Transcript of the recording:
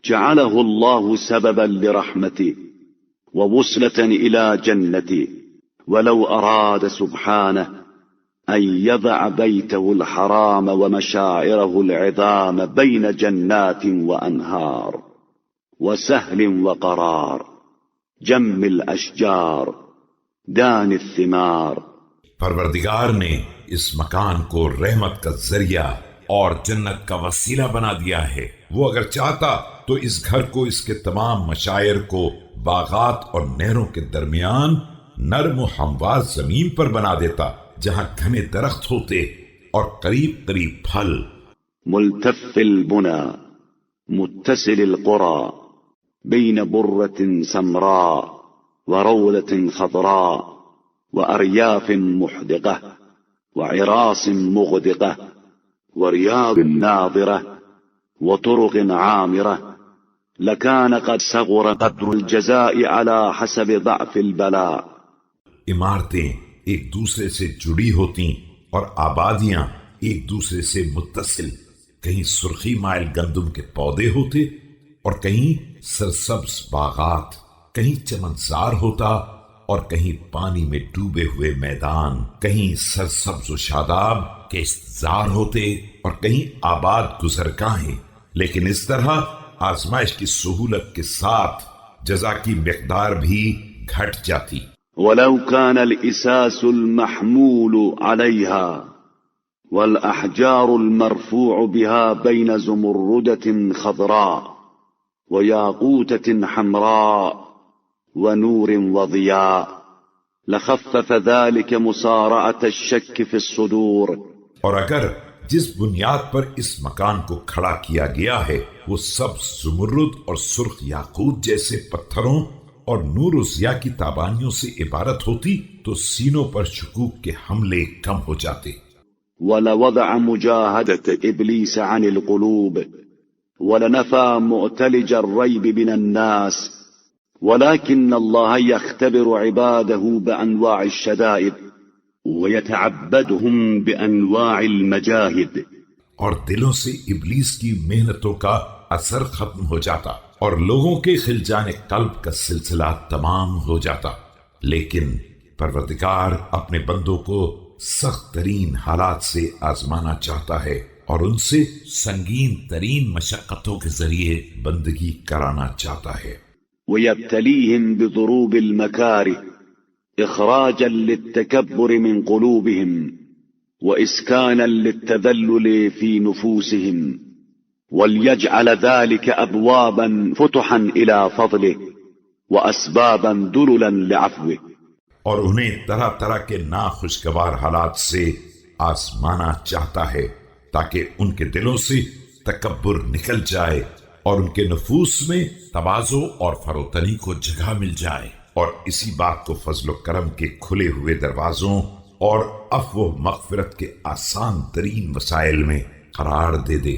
جعله الله سببا لرحمته ووصلة إلى جنته، ولو أراد سبحانه أن يضع بيته الحرام ومشاعره العظام بين جنات وأنهار وسهل وقرار، جم الأشجار، دان الثمار. پروردگار نے اس مکان کو رحمت کا ذریعہ اور جنت کا وسیلہ بنا دیا ہے۔ وہ اگر چاہتا تو اس گھر کو اس کے تمام مشاعر کو باغات اور نہروں کے درمیان نرم و ہموار زمین پر بنا دیتا جہاں گھنے درخت ہوتے اور قریب قریب پھل۔ ملتف البنا متصل القرى بين برة سمراء ورولة خضراء وأرياف محدقة وعراس مغدقة ورياض ناضرة وطرق عامرة، لكان قد صغر قدر الجزاء على حسب ضعف البلاء۔ عمارتیں ایک دوسرے سے جڑی ہوتی اور آبادیاں ایک دوسرے سے متصل، کہیں سرخی مائل گندم کے پودے ہوتے اور کہیں سرسبز باغات، کہیں چمنزار ہوتا اور کہیں پانی میں ڈوبے ہوئے میدان، کہیں سرسبز و شاداب کے استزار ہوتے اور کہیں آباد گزرگاہیں۔ لیکن اس طرح آزمائش کی سہولت کے ساتھ جزا کی مقدار بھی گھٹ جاتی۔ ولو كان الإساس المحمول عليها والأحجار المرفوع بها بين زمردة خضراء وياقوتة حمراء ونور وضياء لخفف ذلك مصارعة الشك في الصدور۔ اور اگر جس بنیاد پر اس مکان کو کھڑا کیا گیا ہے وہ سبز زمرد اور سرخ یاقوت جیسے پتھروں اور نور و ضیاء کی تابانیوں سے عبارت ہوتی تو سینوں پر شکوک کے حملے کم ہو جاتے۔ ولوضع مجاهدة إبليس عن القلوب ولنفى معتلج الريب من الناس، ولكن الله يختبر عباده بأنواع الشدائد ويتعبدهم بأنواع المجاهد۔ اور دلوں سے ابلیس کی محنتوں کا اثر ختم ہو جاتا اور لوگوں کے خل جانے قلب کا سلسلہ تمام ہو جاتا، لیکن پروردگار اپنے بندوں کو سخت ترین حالات سے آزمانا چاہتا ہے اور ان سے سنگین ترین مشقتوں کے ذریعے بندگی کرانا چاہتا ہے۔ ويبتليهم بضروب المكاره إخراجا للتكبر من قلوبهم وإسكانا للتذلل في نفوسهم، وليجعل ذلك أبوابا فتحا إلى فضله وأسبابا دللا لعفوه۔ اور انہیں طرح طرح کے ناخوشگوار حالات سے آزمانا چاہتا ہے تاکہ ان کے دلوں سے تکبر نکل جائے اور ان کے نفوس میں تواضع اور فروتنی کو جگہ مل جائے، اور اسی بات کو فضل و کرم کے کھلے ہوئے دروازوں اور عفو و مغفرت کے آسان ترین وسائل میں قرار دے دے۔